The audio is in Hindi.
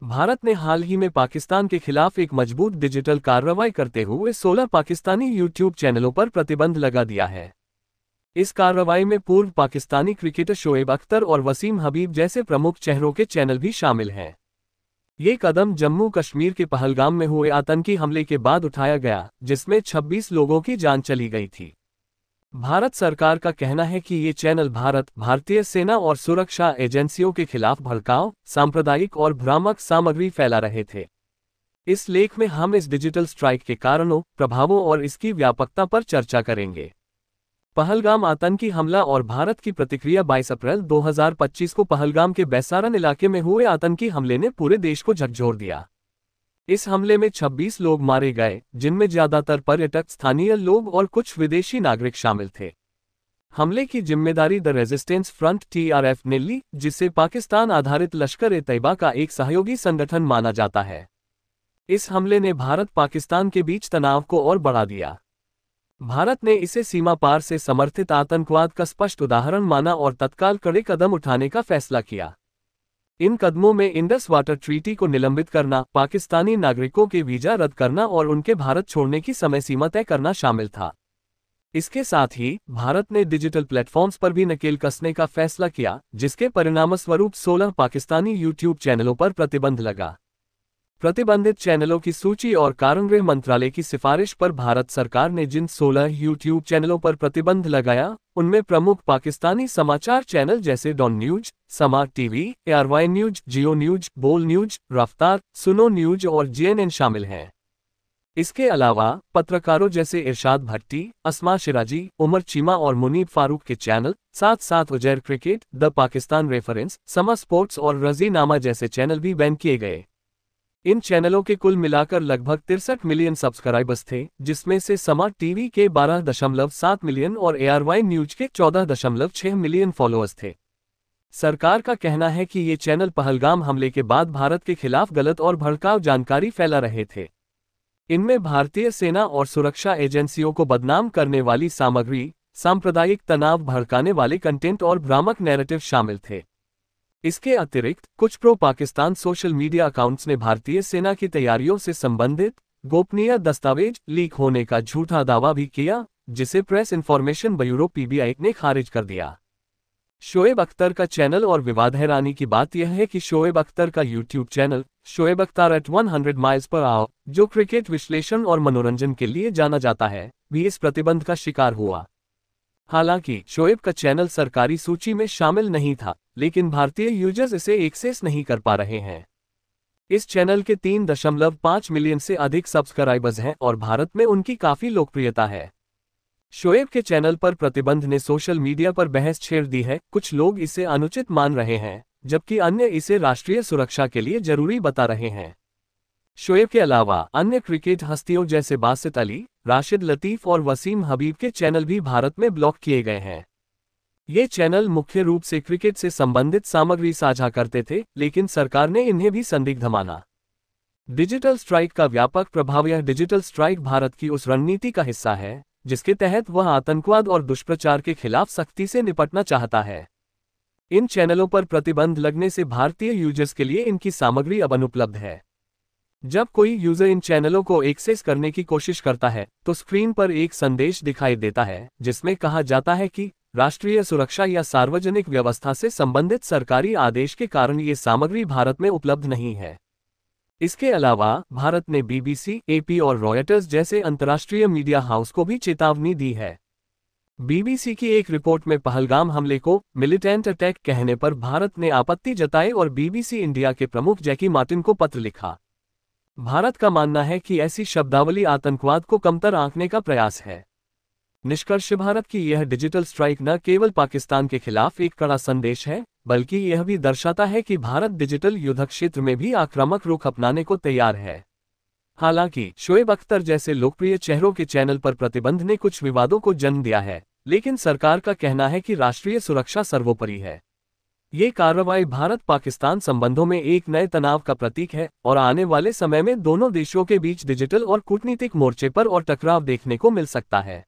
भारत ने हाल ही में पाकिस्तान के खिलाफ एक मजबूत डिजिटल कार्रवाई करते हुए 16 पाकिस्तानी यूट्यूब चैनलों पर प्रतिबंध लगा दिया है। इस कार्रवाई में पूर्व पाकिस्तानी क्रिकेटर शोएब अख्तर और वसीम हबीब जैसे प्रमुख चेहरों के चैनल भी शामिल हैं। ये कदम जम्मू कश्मीर के पहलगाम में हुए आतंकी हमले के बाद उठाया गया, जिसमें 26 लोगों की जान चली गई थी। भारत सरकार का कहना है कि ये चैनल भारतीय सेना और सुरक्षा एजेंसियों के खिलाफ भड़काऊ, सांप्रदायिक और भ्रामक सामग्री फैला रहे थे। इस लेख में हम इस डिजिटल स्ट्राइक के कारणों, प्रभावों और इसकी व्यापकता पर चर्चा करेंगे। पहलगाम आतंकी हमला और भारत की प्रतिक्रिया। 22 अप्रैल 2025 को पहलगाम के बैसारन इलाके में हुए आतंकी हमले ने पूरे देश को झकझोर दिया। इस हमले में 26 लोग मारे गए, जिनमें ज्यादातर पर्यटक, स्थानीय लोग और कुछ विदेशी नागरिक शामिल थे। हमले की जिम्मेदारी द रेजिस्टेंस फ्रंट (TRF) ने ली, जिसे पाकिस्तान आधारित लश्कर-ए-तैयबा का एक सहयोगी संगठन माना जाता है। इस हमले ने भारत-पाकिस्तान के बीच तनाव को और बढ़ा दिया। भारत ने इसे सीमा पार से समर्थित आतंकवाद का स्पष्ट उदाहरण माना और तत्काल कड़े कदम उठाने का फैसला किया। इन कदमों में इंडस वाटर ट्रीटी को निलंबित करना, पाकिस्तानी नागरिकों के वीजा रद्द करना और उनके भारत छोड़ने की समय सीमा तय करना शामिल था। इसके साथ ही भारत ने डिजिटल प्लेटफॉर्म्स पर भी नकेल कसने का फैसला किया, जिसके परिणामस्वरूप 16 पाकिस्तानी यूट्यूब चैनलों पर प्रतिबंध लगा। प्रतिबंधित चैनलों की सूची और कारागृह मंत्रालय की सिफारिश पर भारत सरकार ने जिन 16 यूट्यूब चैनलों पर प्रतिबंध लगाया, उनमें प्रमुख पाकिस्तानी समाचार चैनल जैसे डॉन न्यूज, समा टीवी, ARY न्यूज, जियो न्यूज, बोल न्यूज, रफ्तार, सुनो न्यूज और JNN शामिल हैं। इसके अलावा पत्रकारों जैसे इरशाद भट्टी, अस्मा शिराजी, उमर चीमा और मुनीब फारूक के चैनल, साथ Uzair cricket, the Pakistan reference, समा स्पोर्ट्स और रज़ीनामा जैसे चैनल भी बैन किए गए। इन चैनलों के कुल मिलाकर लगभग 63 मिलियन सब्सक्राइबर्स थे, जिसमें से समा टीवी के 12.7 मिलियन और ARY न्यूज के 14.6 मिलियन फॉलोअर्स थे। सरकार का कहना है कि ये चैनल पहलगाम हमले के बाद भारत के खिलाफ गलत और भड़काऊ जानकारी फैला रहे थे। इनमें भारतीय सेना और सुरक्षा एजेंसियों को बदनाम करने वाली सामग्री, सांप्रदायिक तनाव भड़काने वाले कंटेंट और भ्रामक नैरेटिव शामिल थे। इसके अतिरिक्त कुछ pro Pakistan social media accounts ने भारतीय सेना की तैयारियों से संबंधित गोपनीय दस्तावेज लीक होने का झूठा दावा भी किया, जिसे प्रेस इन्फॉर्मेशन ब्यूरो (PBI) ने खारिज कर दिया। शोएब अख्तर का चैनल और विवाद। हैरानी की बात यह है कि शोएब अख्तर का YouTube channel Shoaib Akhtar at 100 miles per hour, जो क्रिकेट विश्लेषण और मनोरंजन के लिए जाना जाता है, भी इस प्रतिबंध का शिकार हुआ। हालांकि शोएब का चैनल सरकारी सूची में शामिल नहीं था, लेकिन भारतीय यूजर्स इसे एक्सेस नहीं कर पा रहे हैं। इस चैनल के 3.5 मिलियन से अधिक सब्सक्राइबर्स हैं और भारत में उनकी काफी लोकप्रियता है। शोएब के चैनल पर प्रतिबंध ने सोशल मीडिया पर बहस छेड़ दी है। कुछ लोग इसे अनुचित मान रहे हैं, जबकि अन्य इसे राष्ट्रीय सुरक्षा के लिए जरूरी बता रहे हैं। शोएब के अलावा अन्य क्रिकेट हस्तियों जैसे बासित अली, राशिद लतीफ और वसीम हबीब के चैनल भी भारत में ब्लॉक किए गए हैं। ये चैनल मुख्य रूप से क्रिकेट से संबंधित सामग्री साझा करते थे, लेकिन सरकार ने इन्हें भी संदिग्ध माना। डिजिटल स्ट्राइक का व्यापक प्रभाव। यह डिजिटल स्ट्राइक भारत की उस रणनीति का हिस्सा है, जिसके तहत वह आतंकवाद और दुष्प्रचार के खिलाफ सख्ती से निपटना चाहता है। इन चैनलों पर प्रतिबंध लगने से भारतीय यूजर्स के लिए इनकी सामग्री अब अनुपलब्ध है। जब कोई यूजर इन चैनलों को एक्सेस करने की कोशिश करता है, तो स्क्रीन पर एक संदेश दिखाई देता है, जिसमें कहा जाता है कि राष्ट्रीय सुरक्षा या सार्वजनिक व्यवस्था से संबंधित सरकारी आदेश के कारण ये सामग्री भारत में उपलब्ध नहीं है। इसके अलावा भारत ने BBC, AP और रॉयटर्स जैसे अंतर्राष्ट्रीय मीडिया हाउस को भी चेतावनी दी है। BBC की एक रिपोर्ट में पहलगाम हमले को मिलिटेंट अटैक कहने पर भारत ने आपत्ति जताई और BBC इंडिया के प्रमुख जैकी मार्टिन को पत्र लिखा। भारत का मानना है कि ऐसी शब्दावली आतंकवाद को कमतर आंकने का प्रयास है। निष्कर्ष, भारत की यह डिजिटल स्ट्राइक न केवल पाकिस्तान के खिलाफ एक कड़ा संदेश है, बल्कि यह भी दर्शाता है कि भारत डिजिटल युद्ध क्षेत्र में भी आक्रामक रुख अपनाने को तैयार है। हालांकि शोएब अख्तर जैसे लोकप्रिय चेहरों के चैनल पर प्रतिबंध ने कुछ विवादों को जन्म दिया है, लेकिन सरकार का कहना है कि राष्ट्रीय सुरक्षा सर्वोपरि है। ये कार्रवाई भारत-पाकिस्तान संबंधों में एक नए तनाव का प्रतीक है और आने वाले समय में दोनों देशों के बीच डिजिटल और कूटनीतिक मोर्चे पर और टकराव देखने को मिल सकता है।